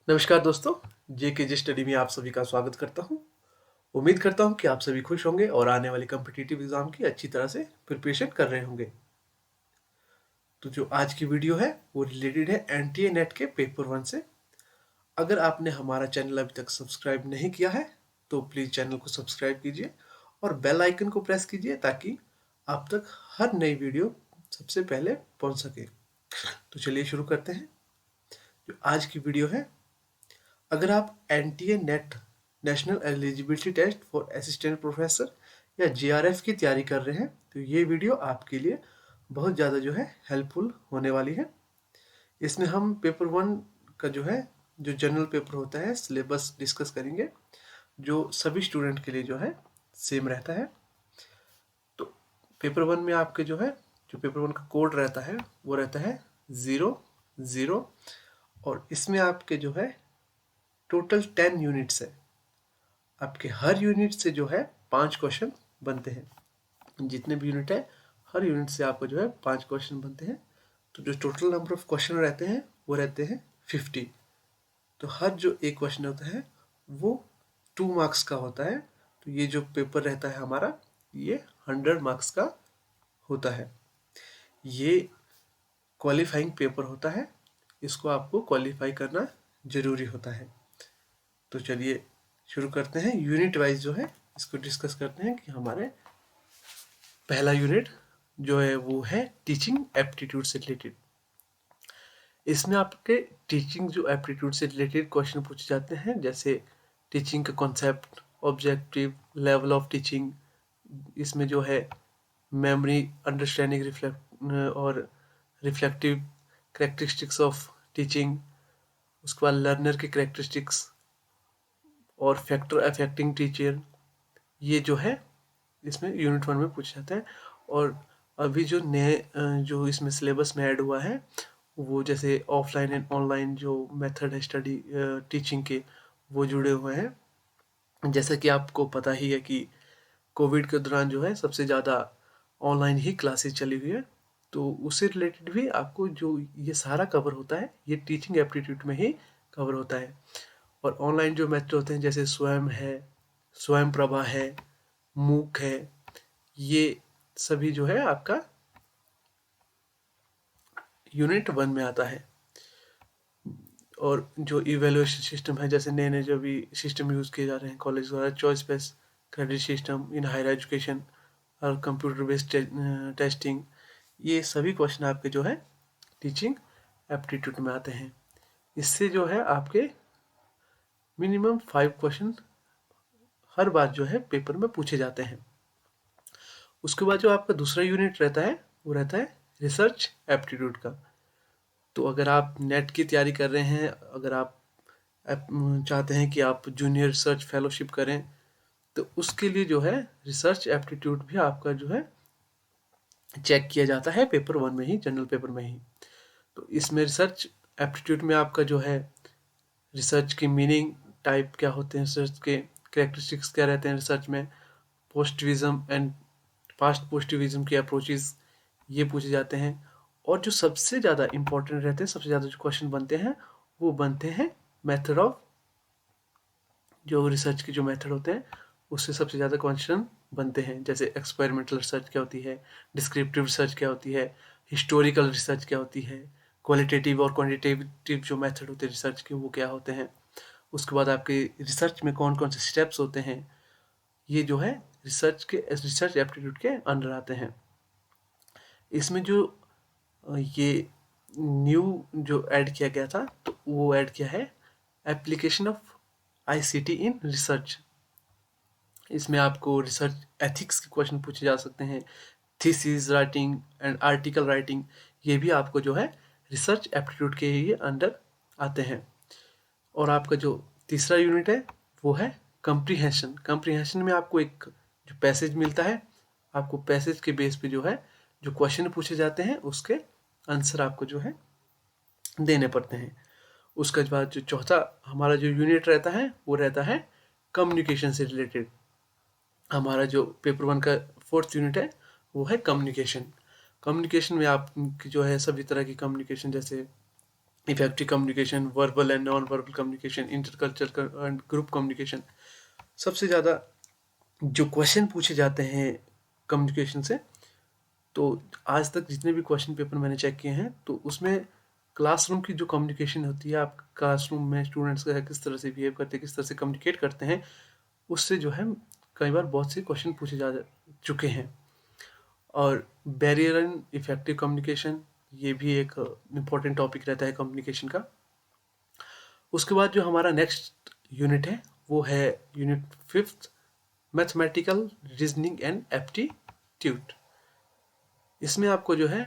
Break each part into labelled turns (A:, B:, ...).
A: नमस्कार दोस्तों, जेके स्टडी में आप सभी का स्वागत करता हूं। उम्मीद करता हूं कि आप सभी खुश होंगे और आने वाली कॉम्पिटिटिव एग्जाम की अच्छी तरह से प्रिपरेशन कर रहे होंगे। तो जो आज की वीडियो है वो रिलेटेड है एनटीए नेट के पेपर 1 से। अगर आपने हमारा चैनल अभी तक सब्सक्राइब नहीं किया है तो प्लीज़ चैनल को सब्सक्राइब कीजिए और बेल आइकन को प्रेस कीजिए ताकि आप तक हर नई वीडियो सबसे पहले पहुंच सके। तो चलिए शुरू करते हैं। जो आज की वीडियो है, अगर आप NTA NET national eligibility test for assistant professor या जेआरएफ की तैयारी कर रहे हैं तो ये वीडियो आपके लिए बहुत ज़्यादा जो है हेल्पफुल होने वाली है। इसमें हम पेपर 1 का जो जनरल पेपर होता है सिलेबस डिस्कस करेंगे, जो सभी स्टूडेंट के लिए जो है सेम रहता है। तो पेपर 1 में आपके जो पेपर 1 का कोड रहता है वो रहता है 0 0, और इसमें आपके जो है टोटल 10 यूनिट्स है। आपके हर यूनिट से जो है 5 क्वेश्चन बनते हैं। जितने भी यूनिट है हर यूनिट से आपको जो है 5 क्वेश्चन बनते हैं। तो जो टोटल नंबर ऑफ क्वेश्चन रहते हैं वो रहते हैं 50। तो हर जो एक क्वेश्चन होता है वो 2 मार्क्स का होता है। तो ये जो पेपर रहता है हमारा ये 100 मार्क्स का होता है। ये क्वालिफाइंग पेपर होता है, इसको आपको क्वालिफाई करना जरूरी होता है। तो चलिए शुरू करते हैं। यूनिट वाइज जो है इसको डिस्कस करते हैं कि हमारे पहला यूनिट जो है वो है टीचिंग एप्टीट्यूड से रिलेटेड। इसमें आपके टीचिंग जो एप्टीट्यूड से रिलेटेड क्वेश्चन पूछे जाते हैं, जैसे टीचिंग का concept, objective, level of teaching. इसमें जो है मेमोरी, अंडरस्टैंडिंग, और रिफ्लेक्टिव करेक्टरिस्टिक्स ऑफ टीचिंग। उसके बाद लर्नर के करेक्टरिस्टिक्स और फैक्टर अफेक्टिंग टीचर। ये जो है इसमें यूनिट 1 में पूछे जाते हैं। और अभी जो नए जो इसमें सिलेबस में ऐड हुआ है वो जैसे ऑफलाइन एंड ऑनलाइन जो मेथड है स्टडी टीचिंग के वो जुड़े हुए हैं। जैसा कि आपको पता ही है कि कोविड के दौरान जो है सबसे ज़्यादा ऑनलाइन ही क्लासेस चली हुई है। तो उससे रिलेटेड भी आपको जो ये सारा कवर होता है ये टीचिंग एप्टीट्यूड में ही कवर होता है। और ऑनलाइन जो मेथड होते हैं जैसे स्वयं है, स्वयं प्रभा है, मूक है, ये सभी जो है आपका यूनिट 1 में आता है। और जो इवेल्युएशन सिस्टम है, जैसे नए नए जो भी सिस्टम यूज़ किए जा रहे हैं कॉलेज द्वारा, choice based credit system in higher education और कंप्यूटर बेस्ड टेस्टिंग, ये सभी क्वेश्चन आपके जो है टीचिंग एप्टीट्यूड में आते हैं। इससे जो है आपके मिनिमम 5 क्वेश्चन हर बार जो है पेपर में पूछे जाते हैं। उसके बाद जो आपका दूसरा यूनिट रहता है वो रहता है रिसर्च एप्टीट्यूड का। तो अगर आप नेट की तैयारी कर रहे हैं, अगर आप चाहते हैं कि आप जूनियर रिसर्च फेलोशिप करें, तो उसके लिए जो है रिसर्च एप्टीट्यूड भी आपका जो है चेक किया जाता है पेपर 1 में ही, जनरल पेपर में ही। तो इसमें रिसर्च एप्टीट्यूड में आपका जो है रिसर्च की मीनिंग, टाइप क्या होते हैं रिसर्च के, कैरेक्टरिस्टिक्स क्या रहते हैं रिसर्च में, पोस्टिविज्म एंड पास्ट पोस्टिविज्म के अप्रोचेस ये पूछे जाते हैं। और जो सबसे ज़्यादा इंपॉर्टेंट रहते हैं, सबसे ज़्यादा जो क्वेश्चन बनते हैं वो बनते हैं मेथड ऑफ, जो रिसर्च के जो मेथड होते हैं उससे सबसे ज़्यादा क्वेश्चन बनते हैं। जैसे एक्सपेरिमेंटल रिसर्च क्या होती है, डिस्क्रिप्टिव रिसर्च क्या होती है, हिस्टोरिकल रिसर्च क्या होती है, क्वालिटेटिव और क्वांटिटेटिव जो मेथड होते हैं रिसर्च के वो क्या होते हैं। उसके बाद आपके रिसर्च में कौन कौन से स्टेप्स होते हैं, ये जो है रिसर्च एप्टीट्यूड के अंडर आते हैं। इसमें जो ये न्यू जो ऐड किया गया था तो वो ऐड किया है application of ICT in research. इसमें आपको रिसर्च एथिक्स के क्वेश्चन पूछे जा सकते हैं, thesis writing and article writing, ये भी आपको जो है रिसर्च एप्टीट्यूड के ही अंडर आते हैं। और आपका जो तीसरा यूनिट है वो है कंप्रीहेंशन। कंप्रीहेंशन में आपको एक जो पैसेज मिलता है, आपको पैसेज के बेस पे जो है जो क्वेश्चन पूछे जाते हैं उसके आंसर आपको जो है देने पड़ते हैं। उसके बाद जो चौथा हमारा जो यूनिट रहता है वो रहता है कम्युनिकेशन से रिलेटेड। हमारा जो पेपर 1 का 4th यूनिट है वो है कम्युनिकेशन। कम्युनिकेशन में आप जो है सभी तरह की कम्युनिकेशन, जैसे effective communication, verbal and non verbal communication, intercultural and group communication. सबसे ज़्यादा जो क्वेश्चन पूछे जाते हैं कम्युनिकेशन से, तो आज तक जितने भी क्वेश्चन पेपर मैंने चेक किए हैं, तो उसमें क्लासरूम की जो कम्युनिकेशन होती है, आप क्लासरूम में स्टूडेंट्स का किस तरह से बिहेव करते हैं, किस तरह से कम्युनिकेट करते हैं, उससे जो है कई बार बहुत से क्वेश्चन पूछे जा चुके हैं। और बैरियर एंड इफेक्टिव कम्युनिकेशन, ये भी एक इम्पॉर्टेंट टॉपिक रहता है कम्युनिकेशन का। उसके बाद जो हमारा नेक्स्ट यूनिट है वो है unit 5th, mathematical reasoning and aptitude. इसमें आपको जो है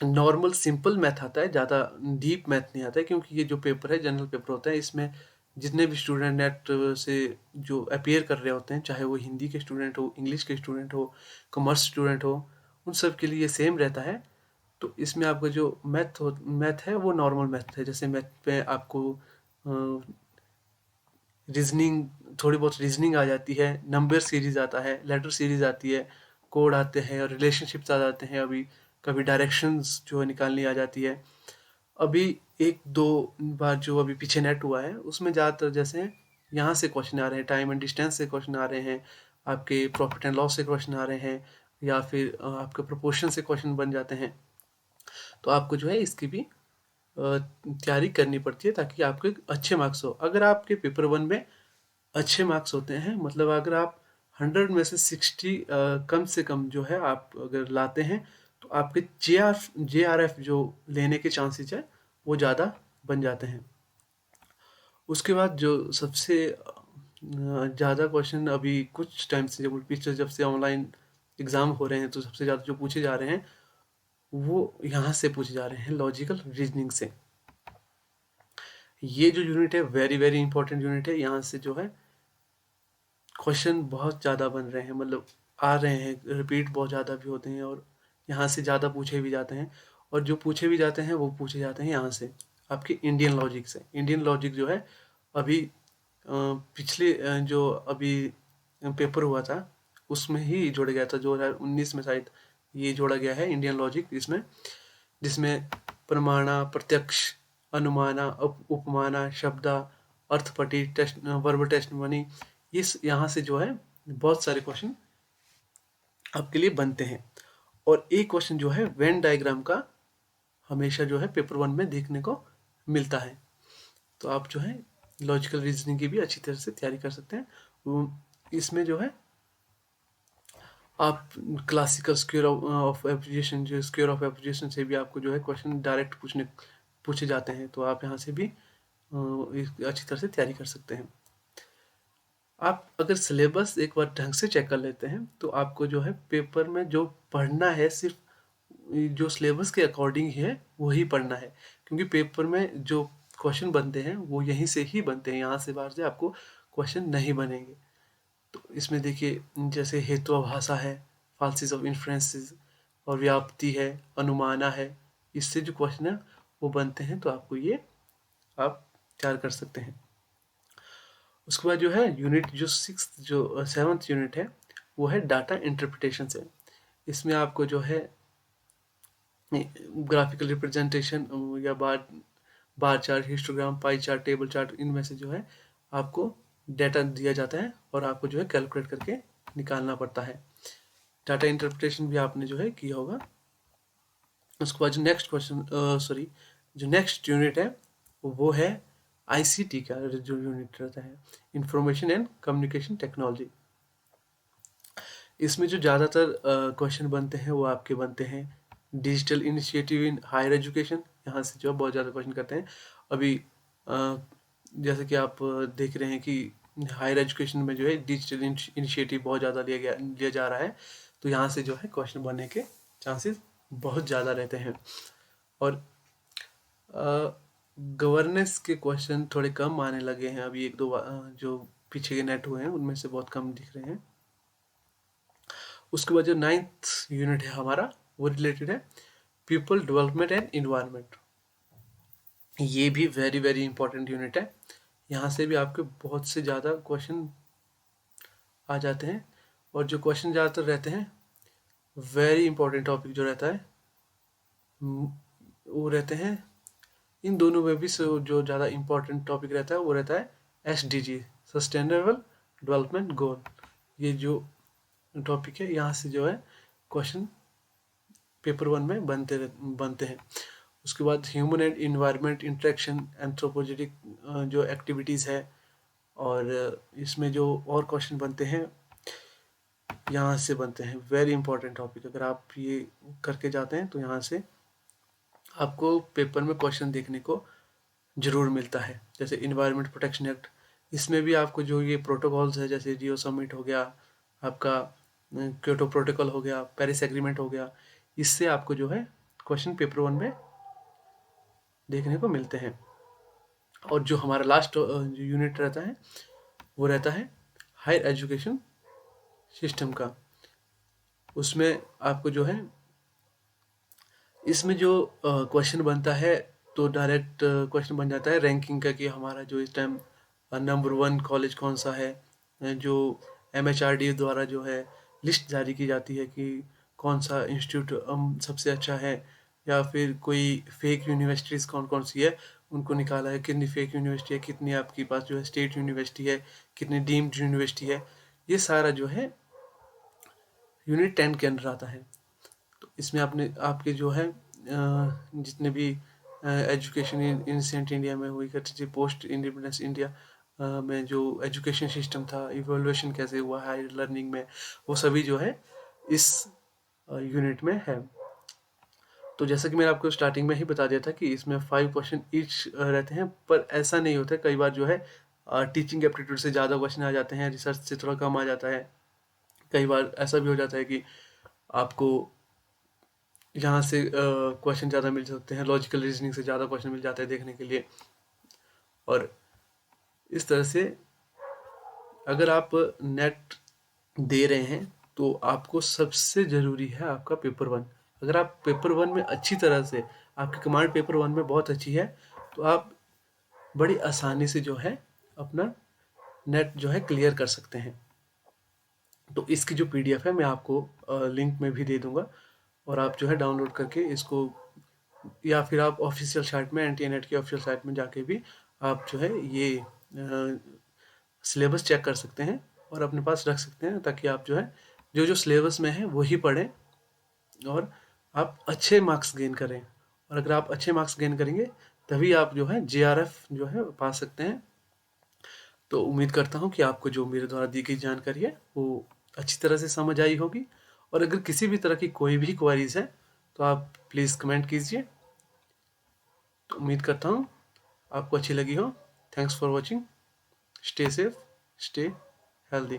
A: नॉर्मल सिंपल मैथ आता है, ज़्यादा डीप मैथ नहीं आता है, क्योंकि ये जो पेपर है जनरल पेपर होता है। इसमें जितने भी स्टूडेंट नेट से जो अपीयर कर रहे होते हैं, चाहे वो हिंदी के स्टूडेंट हो, इंग्लिश के स्टूडेंट हो, कॉमर्स स्टूडेंट हो, उन सब के लिए सेम रहता है। तो इसमें आपका जो मैथ है वो नॉर्मल मैथ है। जैसे मैथ में आपको रीजनिंग, थोड़ी बहुत रीजनिंग आ जाती है, नंबर सीरीज आता है, लेटर सीरीज आती है, कोड आते हैं और रिलेशनशिप्स आ जाते हैं। अभी कभी डायरेक्शंस जो है निकालनी आ जाती है। अभी एक दो बार जो अभी पीछे नेट हुआ है उसमें ज़्यादातर जैसे यहाँ से क्वेश्चन आ रहे हैं, टाइम एंड डिस्टेंस से क्वेश्चन आ रहे हैं, आपके प्रॉफिट एंड लॉस से क्वेश्चन आ रहे हैं, या फिर आपके प्रोपोर्शन से क्वेश्चन बन जाते हैं। तो आपको जो है इसकी भी तैयारी करनी पड़ती है, ताकि आपके अच्छे मार्क्स हो। अगर आपके पेपर 1 में अच्छे मार्क्स होते हैं, मतलब अगर आप 100 में से 60 कम से कम जो है आप अगर लाते हैं, तो आपके JRF जो लेने के चांसेस है वो ज़्यादा बन जाते हैं। उसके बाद जो सबसे ज़्यादा क्वेश्चन अभी कुछ टाइम से, जब से ऑनलाइन एग्ज़ाम हो रहे हैं, तो सबसे ज़्यादा जो पूछे जा रहे हैं वो यहाँ से पूछे जा रहे हैं, लॉजिकल रीजनिंग से। ये जो यूनिट है वेरी वेरी इंपॉर्टेंट यूनिट है। यहाँ से जो है क्वेश्चन बहुत ज़्यादा बन रहे हैं, मतलब आ रहे हैं, रिपीट बहुत ज़्यादा भी होते हैं, और यहाँ से ज़्यादा पूछे भी जाते हैं। और जो पूछे भी जाते हैं वो पूछे जाते हैं यहाँ से, आपके इंडियन लॉजिक से। इंडियन लॉजिक जो है अभी पिछले जो अभी पेपर हुआ था उसमें ही जोड़ा गया था, 2019 में शायद ये जोड़ा गया है इंडियन लॉजिक। इसमें जिसमें प्रमाणा, प्रत्यक्ष, अनुमाना, उपमाना, शब्दा, अर्थपटी, टेस्ट, वर्ब टेस्ट मनी, इस यहाँ से जो है बहुत सारे क्वेश्चन आपके लिए बनते हैं। और एक क्वेश्चन जो है वेन डायग्राम का हमेशा जो है पेपर 1 में देखने को मिलता है। तो आप जो है लॉजिकल रीजनिंग की भी अच्छी तरह से तैयारी कर सकते हैं। इसमें जो है आप क्लासिकल स्क्वायर ऑफ एप्रिसिएशन, जो स्क्वायर ऑफ एप्रिसिएशन से भी आपको जो है क्वेश्चन डायरेक्ट पूछे जाते हैं, तो आप यहाँ से भी अच्छी तरह से तैयारी कर सकते हैं। आप अगर सिलेबस एक बार ढंग से चेक कर लेते हैं, तो आपको जो है पेपर में जो पढ़ना है सिर्फ जो सिलेबस के अकॉर्डिंग है वही पढ़ना है, क्योंकि पेपर में जो क्वेश्चन बनते हैं वो यहीं से ही बनते हैं, यहाँ से बाहर से आपको क्वेश्चन नहीं बनेंगे। तो इसमें देखिए जैसे हेतुआभाषा है, फाल्सिस ऑफ इन्फ्लुएंसेस, और व्याप्ति है, अनुमाना है, इससे जो क्वेश्चन है वो बनते हैं। तो आपको ये आप तैयार कर सकते हैं। उसके बाद जो है यूनिट जो 7th यूनिट है वो है डाटा इंटरप्रिटेशन से। इसमें आपको जो है ग्राफिकल रिप्रेजेंटेशन या bar chart, histogram, pie chart, table chart, इनमें से जो है आपको डाटा दिया जाता है और आपको जो है कैलकुलेट करके निकालना पड़ता है। डाटा इंटरप्रिटेशन भी आपने जो है किया होगा। उसके बाद जो नेक्स्ट क्वेश्चन जो नेक्स्ट यूनिट है वो है ICT का जो यूनिट रहता है, इंफॉर्मेशन एंड कम्युनिकेशन टेक्नोलॉजी। इसमें जो ज़्यादातर क्वेश्चन बनते हैं वो आपके बनते हैं digital initiative in higher education, यहाँ से जो बहुत ज़्यादा क्वेश्चन करते हैं। अभी जैसे कि आप देख रहे हैं कि हायर एजुकेशन में जो है डिजिटल इनिशिएटिव बहुत ज़्यादा लिया जा रहा है, तो यहाँ से जो है क्वेश्चन बनने के चांसेस बहुत ज़्यादा रहते हैं। और गवर्नेंस के क्वेश्चन थोड़े कम आने लगे हैं अभी, एक दो जो पीछे के नेट हुए हैं उनमें से बहुत कम दिख रहे हैं। उसके बाद जो 9th यूनिट है हमारा वो रिलेटेड है पीपल डेवलपमेंट एंड इन्वायरमेंट। ये भी वेरी वेरी इंपॉर्टेंट यूनिट है। यहाँ से भी आपके बहुत से ज़्यादा क्वेश्चन आ जाते हैं, और जो क्वेश्चन ज़्यादातर रहते हैं वेरी इंपॉर्टेंट टॉपिक जो रहता है वो रहते हैं इन दोनों में भी जो ज़्यादा इम्पोर्टेंट टॉपिक रहता है वो रहता है SDG, सस्टेनेबल डेवलपमेंट गोल। ये जो टॉपिक है यहाँ से जो है क्वेश्चन पेपर 1 में बनते हैं। उसके बाद human and environment interaction, anthropogenic जो एक्टिविटीज़ है, और इसमें जो और क्वेश्चन बनते हैं यहाँ से बनते हैं। वेरी इंपॉर्टेंट टॉपिक, अगर आप ये करके जाते हैं तो यहाँ से आपको पेपर में क्वेश्चन देखने को जरूर मिलता है। जैसे इन्वायरमेंट प्रोटेक्शन एक्ट, इसमें भी आपको जो ये प्रोटोकॉल्स है, जैसे रियो समिट हो गया, आपका क्योटो प्रोटोकॉल हो गया, पेरिस एग्रीमेंट हो गया, इससे आपको जो है क्वेश्चन पेपर 1 में देखने को मिलते हैं। और जो हमारा लास्ट जो यूनिट रहता है वो रहता है हायर एजुकेशन सिस्टम का। उसमें आपको जो है इसमें जो क्वेश्चन बनता है तो डायरेक्ट क्वेश्चन बन जाता है रैंकिंग का, कि हमारा जो इस टाइम नंबर 1 कॉलेज कौन सा है। जो MHRD द्वारा जो है लिस्ट जारी की जाती है कि कौन सा इंस्टीट्यूट सबसे अच्छा है, या फिर कोई फेक यूनिवर्सिटीज़ कौन कौन सी है उनको निकाला है, कितनी फेक यूनिवर्सिटी है, कितनी आपके पास जो है स्टेट यूनिवर्सिटी है, कितनी डीम्ड यूनिवर्सिटी है। ये सारा जो है यूनिट 10 के अंदर आता है। तो इसमें आपने आपके जो है जितने भी एजुकेशन इंसिडेंट इंडिया में हुई करती थी, पोस्ट इंडिपेंडेंस इंडिया में जो एजुकेशन सिस्टम था, इवोल्यूशन कैसे हुआ हायर लर्निंग में, वो सभी जो है इस यूनिट में है। तो जैसा कि मैंने आपको स्टार्टिंग में ही बता दिया था कि इसमें 5 क्वेश्चन ईच रहते हैं, पर ऐसा नहीं होता। कई बार जो है टीचिंग एप्टीट्यूड से ज़्यादा क्वेश्चन आ जाते हैं, रिसर्च से थोड़ा कम आ जाता है। कई बार ऐसा भी हो जाता है कि आपको यहाँ से क्वेश्चन ज़्यादा मिल सकते हैं, लॉजिकल रीजनिंग से ज़्यादा क्वेश्चन मिल जाता है देखने के लिए। और इस तरह से अगर आप नेट दे रहे हैं तो आपको सबसे ज़रूरी है आपका पेपर 1। अगर आप पेपर 1 में अच्छी तरह से, आपकी कमांड पेपर 1 में बहुत अच्छी है, तो आप बड़ी आसानी से जो है अपना नेट जो है क्लियर कर सकते हैं। तो इसकी जो PDF है मैं आपको लिंक में भी दे दूंगा, और आप जो है डाउनलोड करके इसको, या फिर आप ऑफिशियल साइट में, NTA-NET की ऑफिशियल साइट में जाके भी आप जो है ये सिलेबस चेक कर सकते हैं और अपने पास रख सकते हैं, ताकि आप जो है जो जो सिलेबस में है वही पढ़ें और आप अच्छे मार्क्स गेन करें। और अगर आप अच्छे मार्क्स गेन करेंगे तभी आप जो है JRF जो है पा सकते हैं। तो उम्मीद करता हूँ कि आपको जो मेरे द्वारा दी गई जानकारी है वो अच्छी तरह से समझ आई होगी। और अगर किसी भी तरह की कोई भी क्वेरीज है तो आप प्लीज़ कमेंट कीजिए। तो उम्मीद करता हूँ आपको अच्छी लगी हो। Thanks for watching. Stay safe, stay healthy.